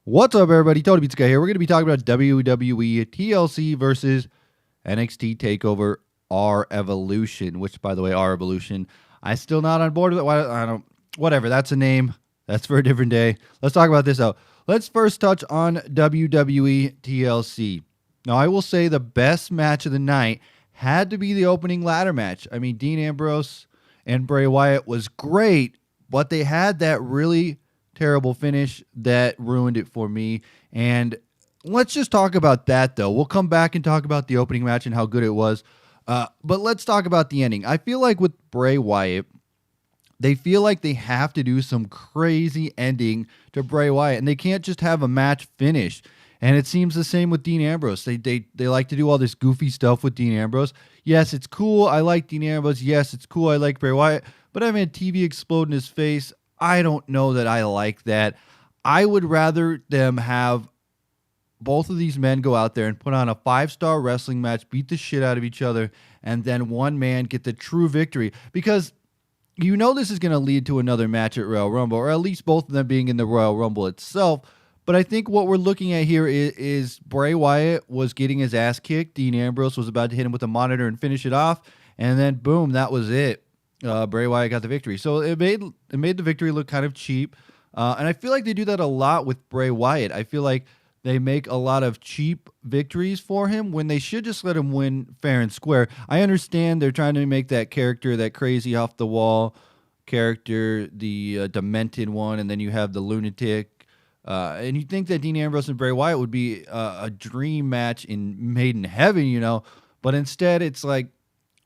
What's up, everybody? Tony Pizzica here. We're going to be talking about WWE TLC versus NXT Takeover REvolution, which, by the way, REvolution, I still not on board with it. I don't. Whatever. That's a name. That's for a different day. Let's talk about this though. Let's first touch on WWE TLC. Now, I will say the best match of the night had to be the opening ladder match. I mean, Dean Ambrose and Bray Wyatt was great, but they had that really terrible finish that ruined it for me. And let's just talk about that, though. We'll come back and talk about the opening match and how good it was. But let's talk about the ending. I feel like with Bray Wyatt, they feel like they have to do some crazy ending to Bray Wyatt, and they can't just have a match finish. And it seems the same with Dean Ambrose. They like to do all this goofy stuff with Dean Ambrose. Yes, it's cool. I like Dean Ambrose. Yes, it's cool. I like Bray Wyatt. But having a TV explode in his face, I don't know that I like that. I would rather them have both of these men go out there and put on a 5-star wrestling match, beat the shit out of each other, and then one man get the true victory. Because you know this is going to lead to another match at Royal Rumble, or at least both of them being in the Royal Rumble itself. But I think what we're looking at here is Bray Wyatt was getting his ass kicked. Dean Ambrose was about to hit him with a monitor and finish it off. And then, boom, that was it. Bray Wyatt got the victory. So it made the victory look kind of cheap. And I feel like they do that a lot with Bray Wyatt. I feel like they make a lot of cheap victories for him when they should just let him win fair and square. I understand they're trying to make that character, that crazy off-the-wall character, the demented one, and then you have the lunatic. And you think that Dean Ambrose and Bray Wyatt would be a dream match made in heaven, you know. But instead, it's like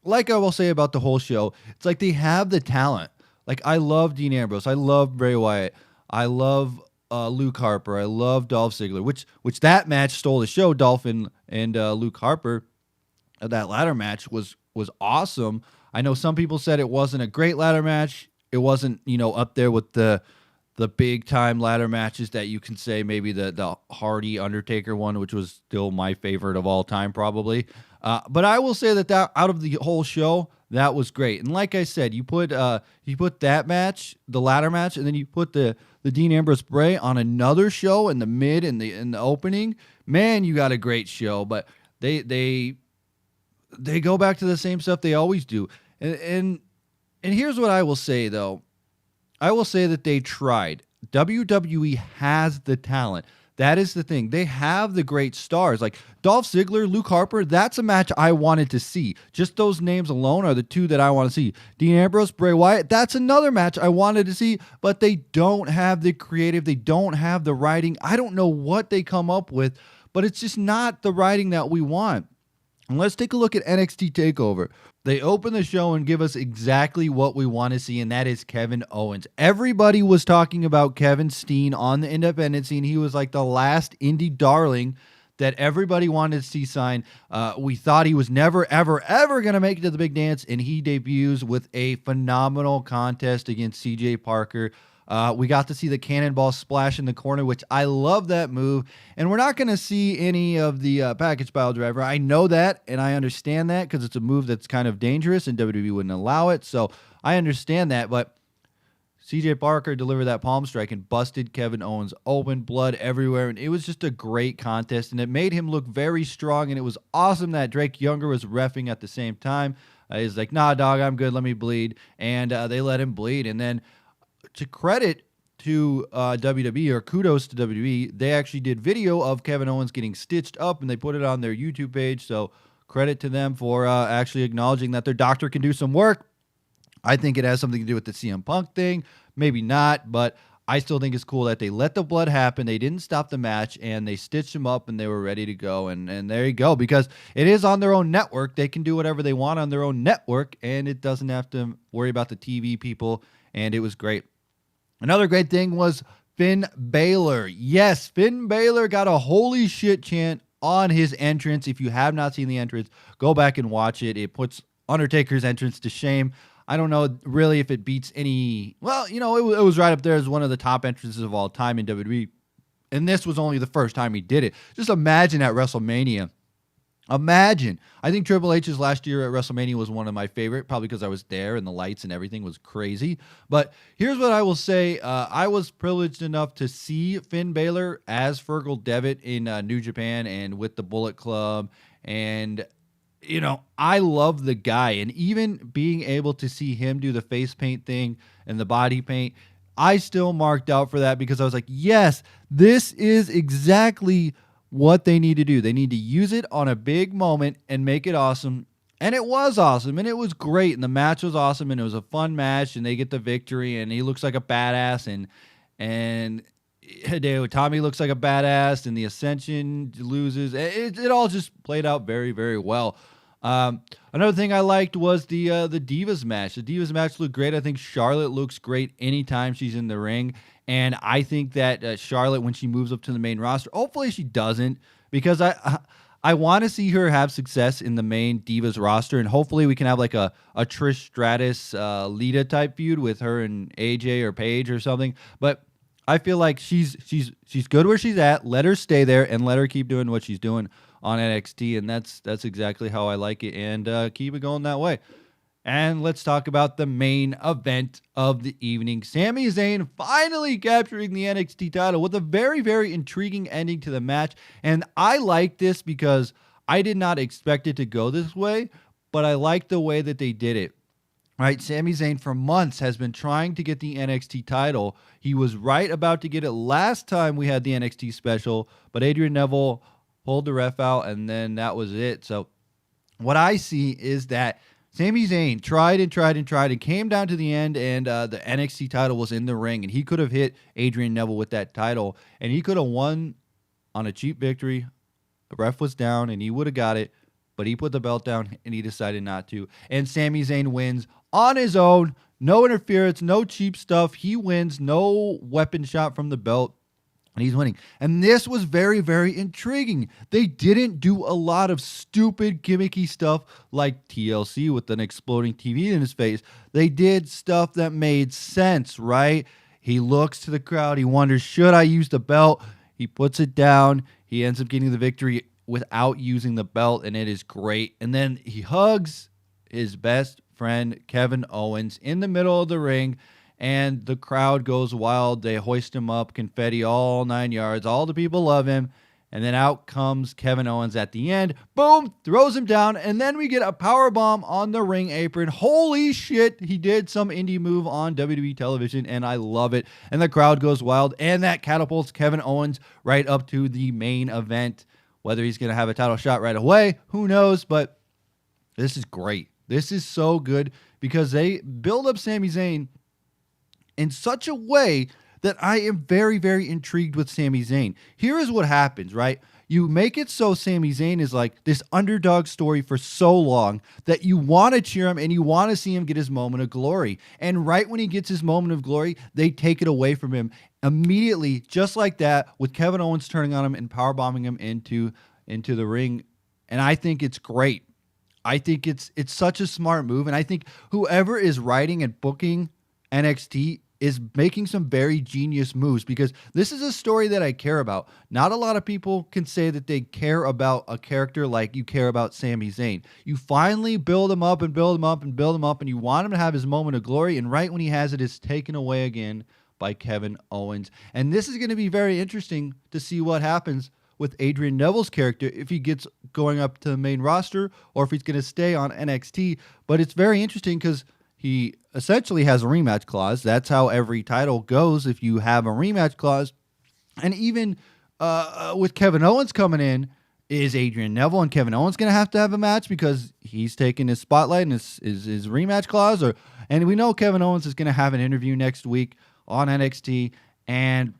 I will say about the whole show, it's like they have the talent. Like, I love Dean Ambrose. I love Bray Wyatt. I love Luke Harper. I love Dolph Ziggler, which that match stole the show. Dolph and Luke Harper, that ladder match was awesome. I know some people said it wasn't a great ladder match. It wasn't, up there with the big time ladder matches that you can say maybe the Hardy Undertaker one, which was still my favorite of all time probably. But I will say that out of the whole show, that was great. And like I said, you put that match, the ladder match, and then you put the Dean Ambrose Bray on another show in the mid and in the opening. Man, you got a great show. But they go back to the same stuff they always do. And here's what I will say though. I will say that they tried. WWE has the talent. That is the thing. They have the great stars. Like Dolph Ziggler, Luke Harper, that's a match I wanted to see. Just those names alone are the two that I want to see. Dean Ambrose, Bray Wyatt, that's another match I wanted to see, but they don't have the creative. They don't have the writing. I don't know what they come up with, but it's just not the writing that we want. And let's take a look at NXT TakeOver. They open the show and give us exactly what we want to see, and that is Kevin Owens. Everybody was talking about Kevin Steen on the independent scene. He was like the last indie darling that everybody wanted to see sign. We thought he was never, ever, ever going to make it to the big dance, and he debuts with a phenomenal contest against CJ Parker. We got to see the cannonball splash in the corner, which I love that move. And we're not going to see any of the package pile driver. I know that, and I understand that because it's a move that's kind of dangerous, and WWE wouldn't allow it. So I understand that. But CJ Parker delivered that palm strike and busted Kevin Owens open, blood everywhere. And it was just a great contest, and it made him look very strong. And it was awesome that Drake Younger was reffing at the same time. He's like, nah, dog, I'm good. Let me bleed. And they let him bleed. And then to credit to WWE, or kudos to WWE, they actually did video of Kevin Owens getting stitched up, and they put it on their YouTube page. So credit to them for actually acknowledging that their doctor can do some work. I think it has something to do with the CM Punk thing. Maybe not, but I still think it's cool that they let the blood happen. They didn't stop the match, and they stitched him up, and they were ready to go. And there you go, because it is on their own network. They can do whatever they want on their own network, and it doesn't have to worry about the TV people, and it was great. Another great thing was Finn Balor. Yes, Finn Balor got a holy shit chant on his entrance. If you have not seen the entrance, go back and watch it. It puts Undertaker's entrance to shame. I don't know really if it beats any. Well, it was right up there as one of the top entrances of all time in WWE. And this was only the first time he did it. Just imagine at WrestleMania Imagine. I think Triple H's last year at WrestleMania was one of my favorite, probably because I was there and the lights and everything was crazy. But here's what I will say. I was privileged enough to see Finn Balor as Fergal Devitt in New Japan and with the Bullet Club. And, you know, I love the guy. And even being able to see him do the face paint thing and the body paint, I still marked out for that because I was like, yes, this is exactly what they need to do. They need to use it on a big moment and make it awesome. And it was awesome, and it was great, and the match was awesome, and it was a fun match, and they get the victory, and he looks like a badass, and Hideo Itami looks like a badass, and the Ascension loses. It all just played out very, very well. Another thing I liked was the Divas match. The Divas match looked great. I think Charlotte looks great anytime she's in the ring. And I think that Charlotte, when she moves up to the main roster, hopefully she doesn't, because I want to see her have success in the main Divas roster, and hopefully we can have like a Trish Stratus, Lita type feud with her and AJ or Paige or something. But I feel like she's good where she's at. Let her stay there and let her keep doing what she's doing on NXT, and that's exactly how I like it, and keep it going that way. And let's talk about the main event of the evening. Sami Zayn finally capturing the NXT title with a very, very intriguing ending to the match. And I like this because I did not expect it to go this way, but I like the way that they did it. Right, Sami Zayn for months has been trying to get the NXT title. He was right about to get it last time we had the NXT special, but Adrian Neville pulled the ref out, and then that was it. So what I see is that Sami Zayn tried and came down to the end, and the NXT title was in the ring, and he could have hit Adrian Neville with that title, and he could have won on a cheap victory. The ref was down, and he would have got it, but he put the belt down, and he decided not to. And Sami Zayn wins on his own. No interference, no cheap stuff. He wins, no weapon shot from the belt. And he's winning. And this was very, very intriguing. They didn't do a lot of stupid, gimmicky stuff like TLC with an exploding TV in his face. They did stuff that made sense, right? He looks to the crowd. He wonders, should I use the belt? He puts it down. He ends up getting the victory without using the belt, and it is great. And then he hugs his best friend, Kevin Owens, in the middle of the ring. And the crowd goes wild. They hoist him up, confetti all 9 yards. All the people love him. And then out comes Kevin Owens at the end. Boom, throws him down. And then we get a powerbomb on the ring apron. Holy shit, he did some indie move on WWE television, and I love it. And the crowd goes wild. And that catapults Kevin Owens right up to the main event. Whether he's going to have a title shot right away, who knows? But this is great. This is so good because they build up Sami Zayn in such a way that I am very, very intrigued with Sami Zayn. Here is what happens, right? You make it so Sami Zayn is like this underdog story for so long that you want to cheer him and you want to see him get his moment of glory. And right when he gets his moment of glory, they take it away from him immediately, just like that, with Kevin Owens turning on him and powerbombing him into the ring. And I think it's great. I think it's such a smart move. And I think whoever is writing and booking NXT is making some very genius moves, because this is a story that I care about. Not a lot of people can say that they care about a character like you care about Sami Zayn. You finally build him up and build him up and build him up, and you want him to have his moment of glory, and right when he has it, it's taken away again by Kevin Owens. And this is going to be very interesting to see what happens with Adrian Neville's character, if he gets going up to the main roster or if he's going to stay on NXT. But it's very interesting because he essentially has a rematch clause. That's how every title goes if you have a rematch clause. And even with Kevin Owens coming in, is Adrian Neville and Kevin Owens going to have a match because he's taking his spotlight and his rematch clause? And we know Kevin Owens is going to have an interview next week on NXT, and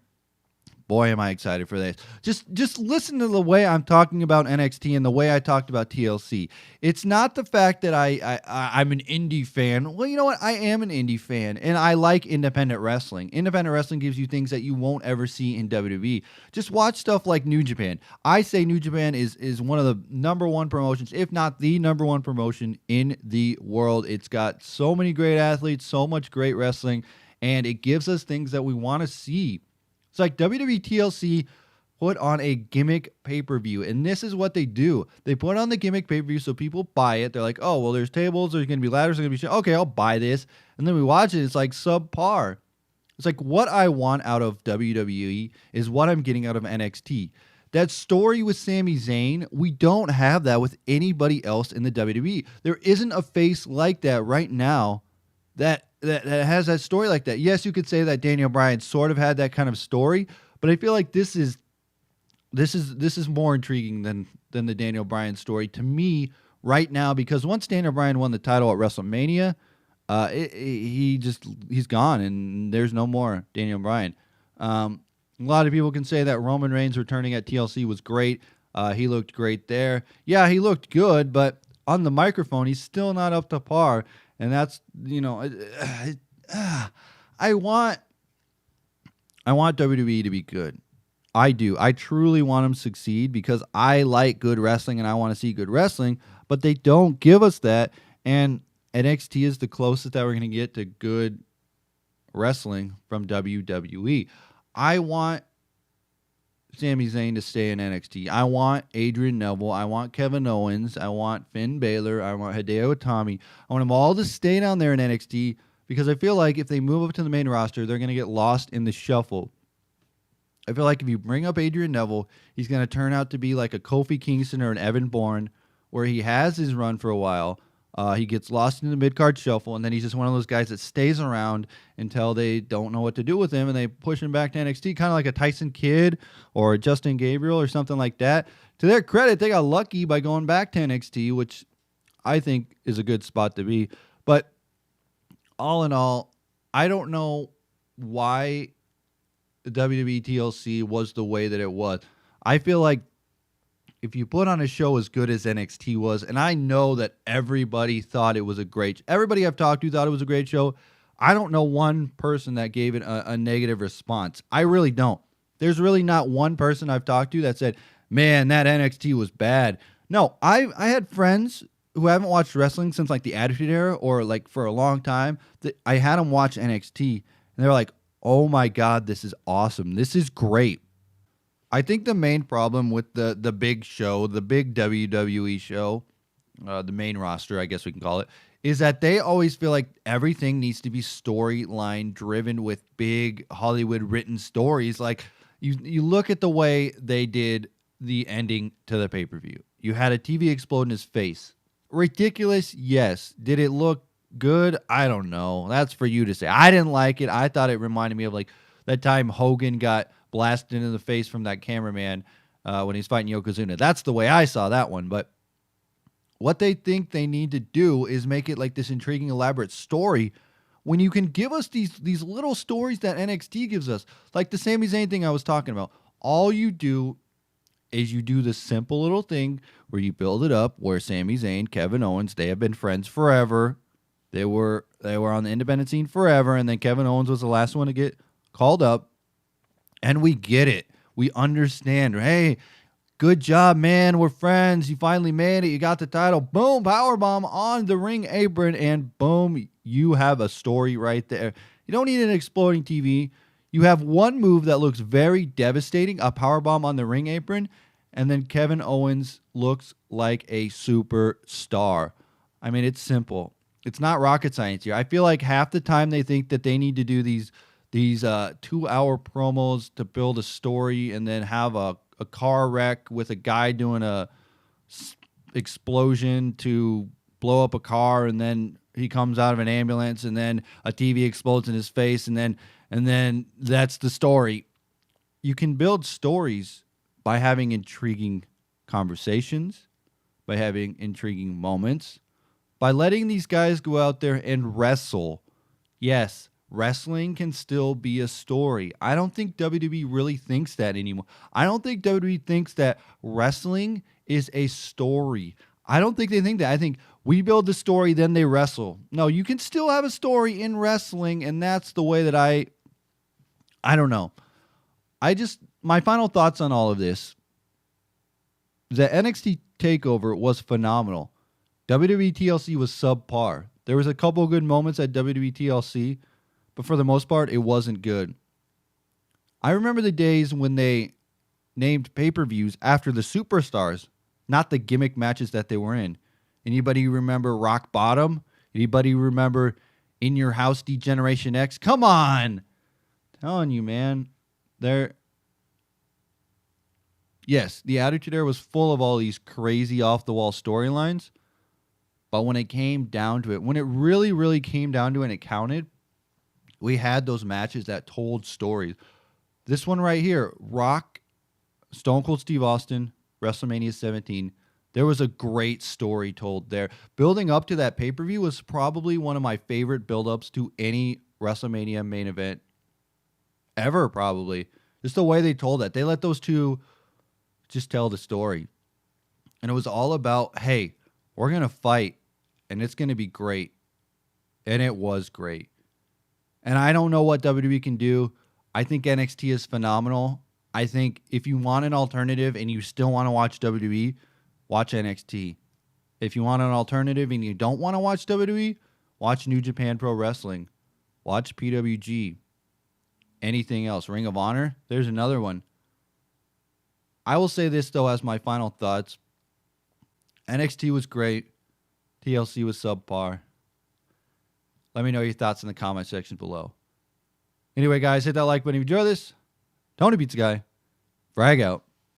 boy, am I excited for this. Just listen to the way I'm talking about NXT and the way I talked about TLC. It's not the fact that I'm an indie fan. Well, you know what? I am an indie fan, and I like independent wrestling. Independent wrestling gives you things that you won't ever see in WWE. Just watch stuff like New Japan. I say New Japan is one of the number one promotions, if not the number one promotion in the world. It's got so many great athletes, so much great wrestling, and it gives us things that we want to see. It's like WWE TLC put on a gimmick pay-per-view. And this is what they do. They put on the gimmick pay-per-view so people buy it. They're like, oh, well, there's tables, there's going to be ladders, there's going to be shit. Okay, I'll buy this. And then we watch it. It's like subpar. It's like what I want out of WWE is what I'm getting out of NXT. That story with Sami Zayn, we don't have that with anybody else in the WWE. There isn't a face like that right now that has that story like that. Yes, you could say that Daniel Bryan sort of had that kind of story, but I feel like this is more intriguing than the Daniel Bryan story to me right now, because once Daniel Bryan won the title at WrestleMania, he's gone and there's no more Daniel Bryan. A lot of people can say that Roman Reigns returning at TLC was great. He looked great there. Yeah, he looked good, but on the microphone, he's still not up to par. And that's, I want WWE to be good. I do. I truly want them to succeed because I like good wrestling and I want to see good wrestling, but they don't give us that. And NXT is the closest that we're going to get to good wrestling from WWE. I want Sami Zayn to stay in NXT. I want Adrian Neville. I want Kevin Owens. I want Finn Balor. I want Hideo Itami. I want them all to stay down there in NXT because I feel like if they move up to the main roster, they're going to get lost in the shuffle. I feel like if you bring up Adrian Neville, he's going to turn out to be like a Kofi Kingston or an Evan Bourne, where he has his run for a while. He gets lost in the mid-card shuffle, and then he's just one of those guys that stays around until they don't know what to do with him, and they push him back to NXT, kind of like a Tyson Kidd or a Justin Gabriel or something like that. To their credit, they got lucky by going back to NXT, which I think is a good spot to be. But all in all, I don't know why the WWE TLC was the way that it was. I feel like if you put on a show as good as NXT was, and I know that everybody thought it was everybody I've talked to thought it was a great show. I don't know one person that gave it a negative response. I really don't. There's really not one person I've talked to that said, man, that NXT was bad. No, I had friends who haven't watched wrestling since like the Attitude Era or like for a long time. That I had them watch NXT, and they're like, oh my God, this is awesome. This is great. I think the main problem with the big show, the big WWE show, the main roster, I guess we can call it, is that they always feel like everything needs to be storyline driven with big Hollywood written stories. Like you look at the way they did the ending to the pay-per-view. You had a TV explode in his face. Ridiculous, yes. Did it look good? I don't know. That's for you to say. I didn't like it. I thought it reminded me of like that time Hogan got blasted into the face from that cameraman when he's fighting Yokozuna. That's the way I saw that one. But what they think they need to do is make it like this intriguing, elaborate story when you can give us these little stories that NXT gives us. Like the Sami Zayn thing I was talking about. All you do is you do the simple little thing where you build it up where Sami Zayn, Kevin Owens, they have been friends forever. They were on the independent scene forever, and then Kevin Owens was the last one to get called up. And we get it. We understand. Hey, good job, man. We're friends. You finally made it. You got the title. Boom, powerbomb on the ring apron, and boom, you have a story right there. You don't need an exploding TV. You have one move that looks very devastating, a powerbomb on the ring apron, and then Kevin Owens looks like a superstar. I mean, it's simple. It's not rocket science here. I feel like half the time they think that they need to do these 2-hour promos to build a story and then have a car wreck with a guy doing a explosion to blow up a car, and then he comes out of an ambulance, and then a TV explodes in his face, and then that's the story. You can build stories by having intriguing conversations, by having intriguing moments, by letting these guys go out there and wrestle. Yes, wrestling can still be a story. I don't think WWE really thinks that anymore. I don't think WWE thinks that wrestling is a story. I don't think they think that. I think we build the story, then they wrestle. No, you can still have a story in wrestling, and that's the way that I don't know. My final thoughts on all of this, the NXT TakeOver was phenomenal. WWE TLC was subpar. There was a couple of good moments at WWE TLC, but for the most part, it wasn't good. I remember the days when they named pay-per-views after the superstars, not the gimmick matches that they were in. Anybody remember Rock Bottom? Anybody remember In Your House D-Generation X? Come on! Telling you, man. Yes, the Attitude Era was full of all these crazy off-the-wall storylines. But when it came down to it, when it really, really came down to it and it counted, we had those matches that told stories. This one right here, Rock, Stone Cold Steve Austin, WrestleMania 17. There was a great story told there. Building up to that pay-per-view was probably one of my favorite build-ups to any WrestleMania main event ever, probably. Just the way they told it. They let those two just tell the story. And it was all about, hey, we're going to fight, and it's going to be great. And it was great. And I don't know what WWE can do. I think NXT is phenomenal. I think if you want an alternative and you still want to watch WWE, watch NXT. If you want an alternative and you don't want to watch WWE, watch New Japan Pro Wrestling. Watch PWG. Anything else? Ring of Honor? There's another one. I will say this, though, as my final thoughts. NXT was great. TLC was subpar. Let me know your thoughts in the comment section below. Anyway, guys, hit that like button if you enjoy this. Tony Pizza Guy. Frag out.